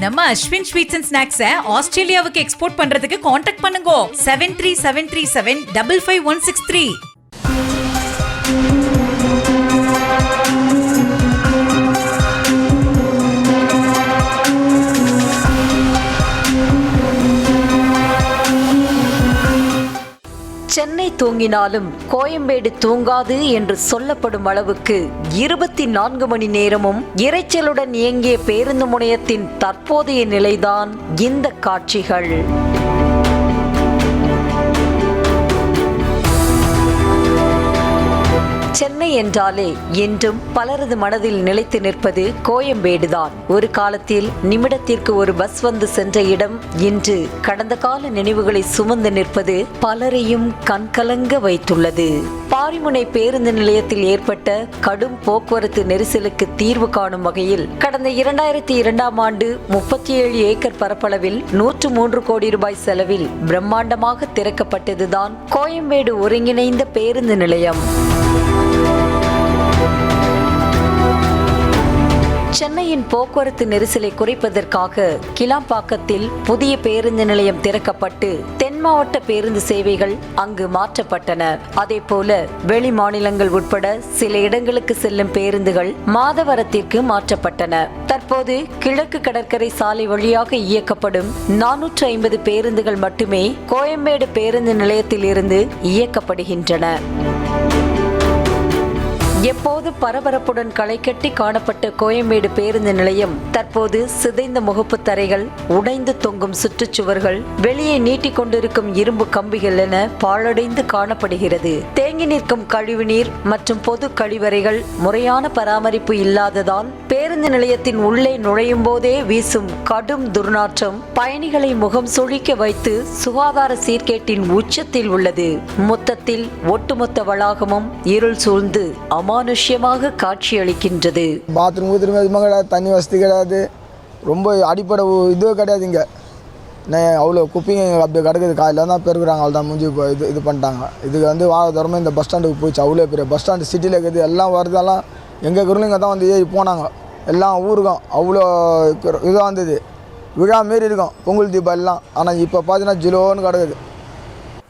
நம்ம Ashwin sweets and ஸ்நாக்ஸை ஆஸ்திரேலியாவுக்கு export பண்றதுக்கு காண்டாக்ட் பண்ணுங்க 7373755163. சென்னை தூங்கினாலும் கோயம்பேடு தூங்காது என்று சொல்லப்படும் அளவுக்கு 24 மணி நேரமும் இரைச்சலுடன் இயங்கிய பேருந்து முனையத்தின் தற்போதைய நிலைதான் இந்த காட்சிகள். சென்னை என்றாலே என்றும் பலரது மனதில் நிலைத்து நிற்பது கோயம்பேடுதான். ஒரு காலத்தில் நிமிடத்திற்கு ஒரு பஸ் வந்து சென்ற இடம் இன்று கடந்த கால நினைவுகளை சுமந்து நிற்பது பலரையும் கண்கலங்க வைத்துள்ளது. பாரிமுனை பேருந்து நிலையத்தில் ஏற்பட்ட கடும் போக்குவரத்து நெரிசலுக்கு தீர்வு காணும் வகையில் கடந்த 2002ஆம் ஆண்டு 37 ஏக்கர் பரப்பளவில் 103 கோடி ரூபாய் செலவில் பிரம்மாண்டமாக திறக்கப்பட்டதுதான் கோயம்பேடு ஒருங்கிணைந்த பேருந்து நிலையம். சென்னையின் போக்குவரத்து நெரிசலை குறைப்பதற்காக கிளாம்பாக்கத்தில் புதிய பேருந்து நிலையம் திறக்கப்பட்டு தென் மாவட்ட பேருந்து சேவைகள் அங்கு மாற்றப்பட்டன. அதேபோல வெளி மாநிலங்கள் உட்பட சில இடங்களுக்கு செல்லும் பேருந்துகள் மாதவரத்திற்கு மாற்றப்பட்டன. தற்போது கிழக்கு கடற்கரை சாலை வழியாக இயக்கப்படும் 450 பேருந்துகள் மட்டுமே கோயம்பேடு பேருந்து நிலையத்தில் இருந்து இயக்கப்படுகின்றன. எப்போது பரபரப்புடன் களை கட்டி காணப்பட்ட கோயம்பேடு பேருந்து நிலையம் தற்போது சிதைந்த முகப்பு தரைகள், உடைந்து தொங்கும் சுற்றுச்சுவர்கள், வெளியே நீட்டிக் கொண்டிருக்கும் இரும்பு கம்பிகள் என பாழடைந்து காணப்படுகிறது. தேங்கி நிற்கும் கழிவுநீர் மற்றும் பொது கழிவறைகள் முறையான பராமரிப்பு இல்லாததால் பேருந்து நிலையத்தின் உள்ளே நுழையும் போதே வீசும் கடும் துர்நாற்றம் பயணிகளை முகம் சுழிக்க வைத்து சுகாதார சீர்கேட்டின் உச்சத்தில் உள்ளது. மொத்தத்தில் ஒட்டுமொத்த வளாகமும் இருள் சூழ்ந்து அமானுஷ்யமாக காட்சியளிக்கின்றது. பாத்ரூம் கிடையாது, தண்ணி வசதி கிடையாது, ரொம்ப அடிப்படை இதுவே கிடையாது. இங்கே அவ்வளோ குப்பிங்க அப்படி கிடக்குது. காலையில் தான் பெருக்குறாங்க, அவ்வளோ தான் முடிஞ்சு இது பண்ணிட்டாங்க. இதுக்கு வந்து வாரத்தோரமாக இந்த பஸ் ஸ்டாண்டுக்கு போயிடுச்சு. அவ்வளோ பெரிய பஸ் ஸ்டாண்டு சிட்டியில் இருக்குது. எல்லாம் வருதெல்லாம் எங்கள் குருளிங்க தான் வந்து ஏறி போனாங்க. எல்லாம் ஊருக்கும் அவ்வளோ இதாக வந்தது. விழா மாரி இருக்கும் பொங்கல் தீபாவளிலாம். ஆனால் இப்போ பார்த்தீங்கன்னா ஜிலோன்னு கிடக்குது.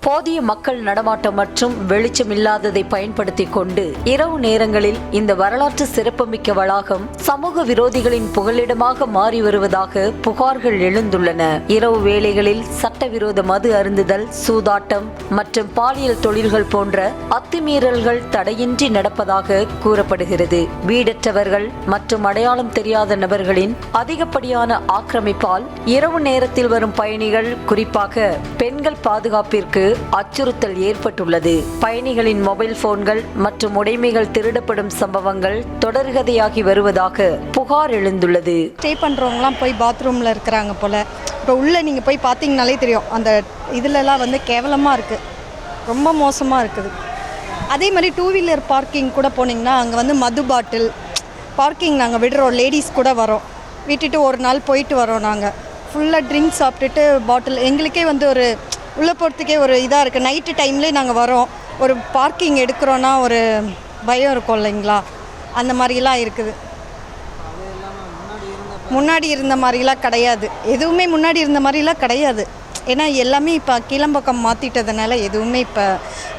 போதிய மக்கள் நடமாட்டம் மற்றும் வெளிச்சம் இல்லாததை பயன்படுத்தி கொண்டு இரவு நேரங்களில் இந்த வரலாற்று சிறப்புமிக்க வளாகம் சமூக விரோதிகளின் புகலிடமாக மாறி வருவதாக புகார்கள் எழுந்துள்ளன. இரவு வேளைகளில் சட்டவிரோத மது அருந்துதல், சூதாட்டம் மற்றும் பாலியல் தொழில்கள் போன்ற அத்துமீறல்கள் தடையின்றி நடப்பதாக கூறப்படுகிறது. வீடற்றவர்கள் மற்றும் அடையாளம் தெரியாத நபர்களின் அதிகப்படியான ஆக்கிரமிப்பால் இரவு நேரத்தில் வரும் பயணிகள், குறிப்பாக பெண்கள் பாதுகாப்பிற்கு அச்சுறுத்தல் ஏற்பட்டுள்ளது. பயணிகளின் மொபைல் போன்கள் மற்றும் உடைமைகள் திருடப்படும் சம்பவங்கள் தொடர்கதையாகி வருவதாக புகார் எழுந்துள்ளது. ஸ்டே பண்றவங்கலாம் போய் பாத்ரூம்ல இருக்கிறாங்க போல. இப்போ உள்ள நீங்க போய் பார்த்தீங்கனாலே தெரியும், அந்த இதுலலாம் வந்து கேவலமா இருக்கு, ரொம்ப மோசமா இருக்குது. அதே மாதிரி 2 வீலர் பார்க்கிங் கூட போனீங்கன்னா அங்கே வந்து மது பாட்டில் பார்க்கிங் நாங்கள் விடுறோம். லேடிஸ் கூட வரோம், விட்டுட்டு ஒரு நாள் போயிட்டு வரோம். நாங்கள் ஃபுல்லாக ட்ரிங்க்ஸ் சாப்பிட்டுட்டு பாட்டில் எங்களுக்கே வந்து ஒரு உள்ளே போகிறதுக்கே ஒரு இதாக இருக்குது. நைட்டு டைம்லேயே நாங்கள் வரோம், ஒரு பார்க்கிங் எடுக்கிறோன்னா ஒரு பயம் இருக்கும் இல்லைங்களா, அந்த மாதிரிலாம் இருக்குது. முன்னாடி இருந்த மாதிரிலாம் கிடையாது, எதுவுமே முன்னாடி இருந்த மாதிரிலாம் கிடையாது. ஏன்னா எல்லாமே இப்போ கீழம்பக்கம் மாற்றிட்டதுனால எதுவுமே இப்போ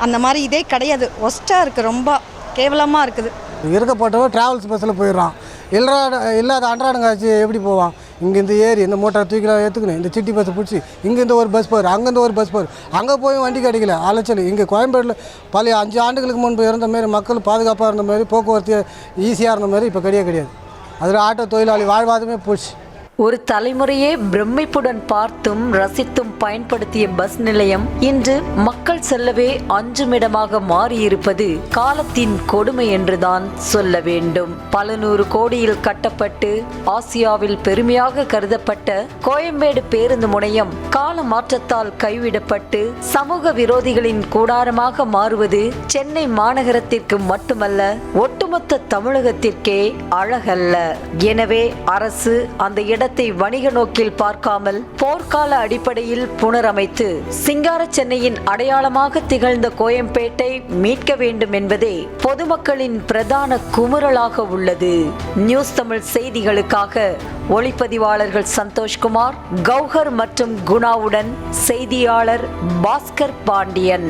அந்த மாதிரி இதே கிடையாது. ஒஸ்ட்டாக இருக்குது, ரொம்ப கேவலமாக இருக்குது. இருக்கப்பட்டவன் ட்ராவல்ஸ் பஸ்ஸில் போயிடுறான். இல்லாத அன்றாடங்காச்சு எப்படி போவான்? இங்கேருந்து ஏறி இந்த மோட்டார் தூக்கிலாம் ஏற்றுக்கணும், இந்த சிட்டி பஸ்ஸை பிடிச்சி இங்கேருந்து ஒரு பஸ் போயிரு, அங்கேருந்து ஒரு பஸ் போயிரு, அங்கே போய் வண்டி கிடைக்கல, அலைச்சல். இங்கே கோயம்பேட்டில் பழைய 5 ஆண்டுகளுக்கு முன்பு இருந்த மாரி மக்கள் பாதுகாப்பாக இருந்த மாதிரி, போக்குவரத்து ஈஸியாக இருந்த மாதிரி இப்போ கிடையாது. அதில் ஆட்டோ தொழிலாளி வாழ்வாதமே போச்சு. ஒரு தலைமுறையே பிரமிப்புடன் பார்த்தும் ரசித்தும் பயன்படுத்திய பஸ் நிலையம் இன்று மக்கள் செல்லவே அஞ்சுமிடமாக மாறியிருப்பது காலத்தின் கொடுமை என்றுதான் சொல்ல வேண்டும். பல நூறு கோடியில் கட்டப்பட்டு ஆசியாவில் பெருமையாக கருதப்பட்ட கோயம்பேடு பேருந்து முனையம் கால மாற்றத்தால் கைவிடப்பட்டு சமூக விரோதிகளின் கூடாரமாக மாறுவது சென்னை மாநகரத்திற்கு மட்டுமல்ல, ஒட்டுமொத்த தமிழகத்திற்கே அழகல்ல. எனவே அரசு அந்த இடத்தை நகரத்தை வணிக நோக்கில் பார்க்காமல் போர்க்கால அடிப்படையில் புனரமைத்து சிங்கார சென்னையின் அடையாளமாக திகழ்ந்த கோயம்பேட்டை மீட்க வேண்டும் என்பதே பொதுமக்களின் பிரதான குமுறலாக உள்ளது. நியூஸ் தமிழ் செய்திகளுக்காக ஒளிப்பதிவாளர்கள் சந்தோஷ்குமார், கௌஹர் மற்றும் குணாவுடன் செய்தியாளர் பாஸ்கர் பாண்டியன்.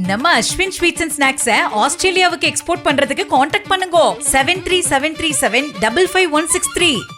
நம்ம அஸ்வின் ஸ்வீட்ஸ் அண்ட் ஸ்நாக்ஸை ஆஸ்திரேலியாவுக்கு எக்ஸ்போர்ட் பண்றதுக்கு காண்டாக்ட் பண்ணுங்க 7373755163.